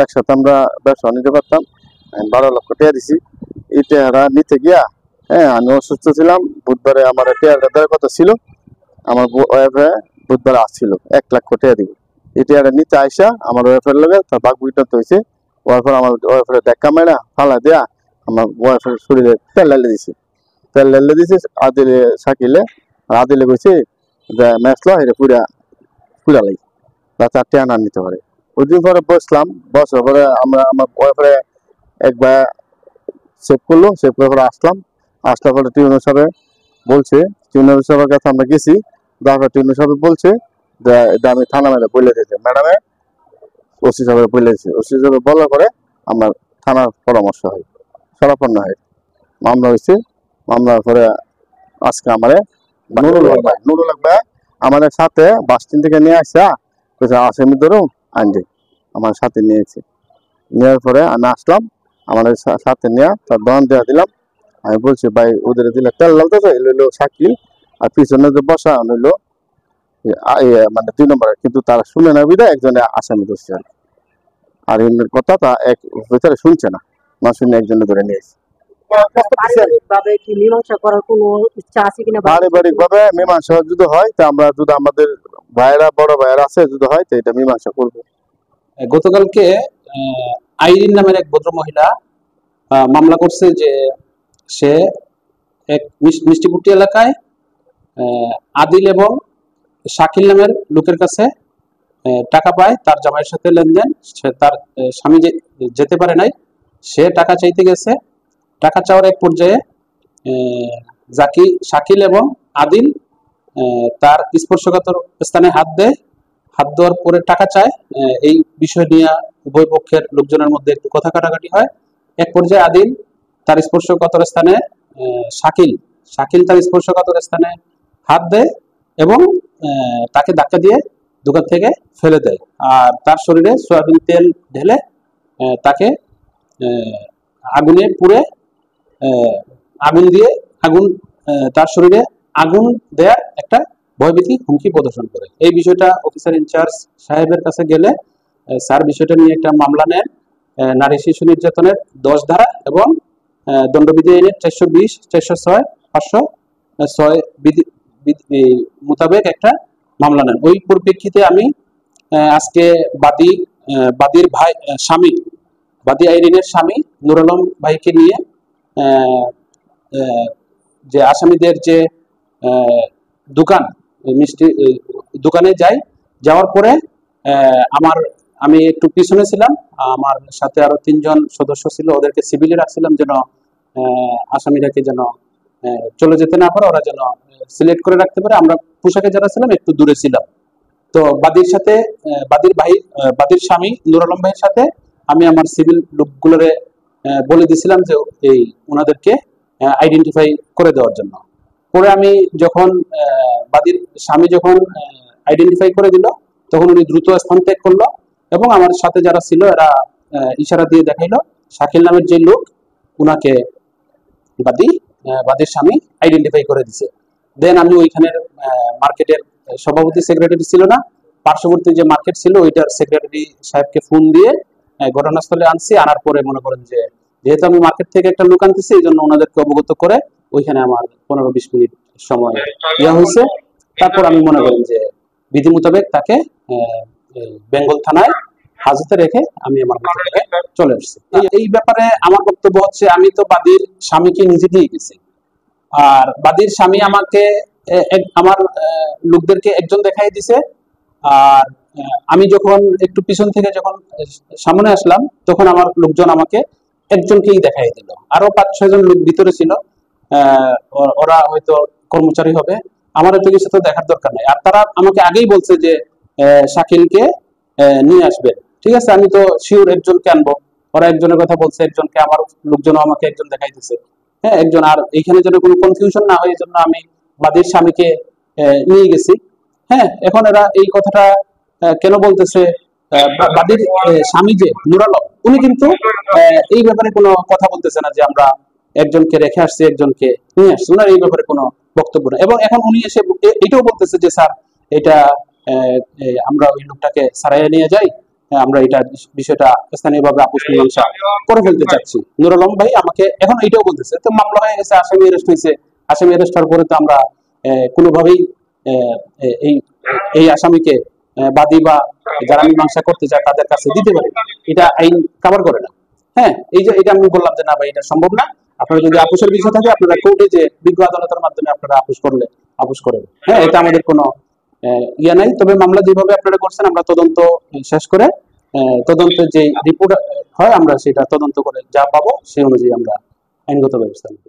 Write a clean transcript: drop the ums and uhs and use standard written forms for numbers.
একসাথে আমরা ব্যবসা বাণিজ্য করতাম। আমি 12 লক্ষ টাকা দিছি। এই টাকাটা নিতে গিয়া, হ্যাঁ, আমি অসুস্থ ছিলাম। বুধবারে আমার টাকাটা দেওয়ার কথা ছিল। আমার ওয়াইফে বুধবারে আসছিল 1 লাখ টাকা দিব। এই টাকাটা নিতে আইসা আমার ওয়াইফের লগে তার বাঘ বিটান্ত হয়েছে। ওয়াইফের আমার ওয়াইফের দেখা মেরা ফালা দেয়া আমার ওয়াইফের শরীরে তেল ঢেলে দিছে। তেল ঢেলে দিছে আদিলে শাকিলে। আর আদিলে কইছে যে ম্যাচলো এটা পুরা পুরা লাই যাতে আর টাকা না নিতে পারে। ওই দিন পরে বসলাম, বসার পরে আমরা আমার ওয়াইফের একবার সেভ করলো, সেভ করে পরে আসার পরে টিউনার সাহেব বলছে, টিউনার সাহেবের কাছে আমরা গেছি। তারপর টিউনার সাহেব বলছে যে এটা আমি থানা ম্যাডাম বলে দিয়েছি, ম্যাডামে ওসি সাহেবের বলে দিয়েছি। ওসি সাহেব বলার পরে আমার থানার পরামর্শ হয়, সরাপন্ন হয়, মামলা হয়েছে। মামলার পরে আজকে আমারে নুরুল ভাই আমাদের সাথে বাস স্ট্যান্ড থেকে নিয়ে আসা আসামি ধরো আনছে, আমার সাথে নিয়েছে। নেওয়ার পরে আমি আসলাম, আমাদের সাথে নিয়ে তার দোকান দেওয়া দিলাম। আমি বলছি ভাই ওদের দিলে তেল লাগতেছে, এলো শাকিল, আর পিছনে যে বসা হইলো মানে 2 নম্বরের, কিন্তু তারা শুনে না বিধা একজনে আসামি ধরছে। আর এর কথা তা এক ভিতরে শুনছে না, না শুনে একজনে ধরে নিয়েছে। পারিবারিক ভাবে মীমাংসা যদি হয় তা আমরা, যদি আমাদের ভাইয়েরা বড় ভাইয়েরা আছে যদি হয় তো এটা মীমাংসা করবো। গতকালকে আইরিন নামের এক ভদ্র মহিলা মামলা করছে যে সে এক মিষ্টিপুটি এলাকায় আদিল এবং শাকিল নামের লোকের কাছে টাকা পায়। তার জামাইয়ের সাথে লেনদেন, সে তার স্বামী যেতে পারে নাই, সে টাকা চাইতে গেছে। টাকা চাওয়ার এক পর্যায়ে শাকিল এবং আদিল তার স্পর্শকাতর স্থানে হাত দেয়। হাত দেওয়ার পরে টাকা চায়। এই বিষয় নিয়ে উভয় পক্ষের লোকজনের মধ্যে একটু কথা কাটাকাটি হয়। এক পর্যায়ে আদিল তার স্পর্শকাতর স্থানে শাকিল তার স্পর্শকাতর স্থানে হাত দেয় এবং তাকে ধাক্কা দিয়ে দোকান থেকে ফেলে দেয়। আর তার শরীরে সয়াবিন তেল ঢেলে তাকে আগুনে পুড়ে তার শরীরে আগুন দেওয়ার একটা ভয়ভীতি হুমকি প্রদর্শন করে। এই বিষয়টা অফিসার ইনচার্জ সাহেবের কাছে গেলে স্যার বিষয়টা নিয়ে একটা মামলা নেন নারী শিশু নির্যাতনের 10 ধারা এবং দণ্ডবিধি আইনের 420, 406, 506 বিধি মোতাবেক একটা মামলা নেন। ওই পরিপ্রেক্ষিতে আমি আজকে বাদীর ভাই স্বামী, বাদী আইরিনের স্বামী নুর আলম ভাইকে নিয়ে যে আসামিদের যে দোকান মিষ্টি দোকানে যাওয়ার পরে আমি একটু পিছনে ছিলাম, আমার সাথে আরো 3 জন সদস্য ছিল, ওদেরকে সিভিলে রাখছিলাম যেন আসামিরাকে যেন চলে যেতে না পারে, ওরা যেন সিলেক্ট করে রাখতে পারে। আমরা পোশাকে যারা ছিলাম একটু দূরে ছিলাম। তো বাদীর স্বামী নুর আলম ভাইয়ের সাথে আমি আমার সিভিল লোকগুলোরে বলে দিয়েছিলাম যে এই ওনাদেরকে আইডেন্টিফাই করে দেওয়ার জন্য। পরে আমি যখন বাদীর স্বামী যখন আইডেন্টিফাই করে দিল তখন উনি দ্রুত স্থান ত্যাগ করলো এবং আমার সাথে যারা ছিল এরা ইশারা দিয়ে দেখাইলো শাকিল নামের যে লোক উনাকে বাদীর স্বামী আইডেন্টিফাই করে দিছে। দেন আমি ওইখানের মার্কেটের সভাপতি সেক্রেটারি ছিল না, পার্শ্ববর্তী যে মার্কেট ছিল ওইটার সেক্রেটারি সাহেবকে ফোন দিয়ে ঘটনাস্থলে আনছি। আনার পরে মনে করেন যে যেহেতু আমি মার্কেট থেকে একটা লোক আনতেছি এই জন্য ওনাদেরকে অবগত করে ওইখানে আমার 15-20 মিনিট সময় দেওয়া হয়েছে। তারপর আমি মনে করেন যে বিধি মোতাবেক তাকে বেঙ্গল থানায় হাজতে রেখে আমি আমার চলে আসছি। এই ব্যাপারে আমার বক্তব্য হচ্ছে আমি তো বাদীর স্বামীকে নিজে দিয়ে গেছি, আর বাদীর স্বামী আমাকে আমার লোকদেরকে একজন দেখাই দিছে। আর আমি যখন একটু পিছন থেকে যখন সামনে আসলাম তখন আমার লোকজন আমাকে একজনকেই দেখাই দিল, আরো 5-6 জন লোক ভিতরে ছিল, ওরা হয়তো কর্মচারী হবে, আমার এত কিছু তো দেখার দরকার নাই। আর তারা আমাকে আগেই বলছে যে শাকিলকে নিয়ে আসবে। ঠিক আছে, আমি তো শিওর একজনকে আনবো, ওরা একজনের কথা বলছে, একজনকে আমার লোকজন আমাকে একজন দেখাইতেছে, হ্যাঁ একজন। আর এইখানে যেন কোনো কনফিউশন না হয় এই জন্য আমি বাদীর স্বামীকে নিয়ে গেছি। হ্যাঁ, এখন এরা এই কথাটা কেন বলতেছে, বাদীর স্বামী যে নুর আলম উনি কিন্তু এই ব্যাপারে কোনো কথা বলতেছে না যে আমরা একজনকে রেখে আসছি একজনকে নিয়ে আসছি, ওনার এই ব্যাপারে কোনো বক্তব্য না। এবং এখন উনি এসে এটাও বলতেছে যে স্যার এটা আমরা ওই লোকটাকে সারাইয়া নিয়ে যাই, আমরা এটা বিষয়টা স্থানীয়ভাবে আপোষ মীমাংসা করে ফেলতে চাচ্ছি। নুর আলম ভাই আমাকে এখন এইটাও বলতেছে, তো মামলা হয়ে গেছে, আসামি অ্যারেস্ট হয়েছে, আসামি অ্যারেস্ট হওয়ার পরে তো আমরা কোনোভাবেই এই এই আসামিকে বাদী বা যারা মীমাংসা করতে চায় তাদের কাছে দিতে পারি না, এটা আইন কভার করে না। হ্যাঁ, এই যে এটা আমি বললাম যে না ভাই এটা সম্ভব না, আপনারা যদি আপোষের বিষয় থাকে আপনারা কোর্টে যে বিজ্ঞ আদালতের মাধ্যমে আপনারা আপোষ করলে আপোষ করেন। হ্যাঁ, এটা আমাদের কোনো ইয়া নাই। তবে মামলা যেভাবে আপনারা করছেন আমরা তদন্ত শেষ করে তদন্তের যে রিপোর্ট হয় আমরা সেটা তদন্ত করে যা পাবো সেই অনুযায়ী আমরা আইনগত ব্যবস্থা নেব।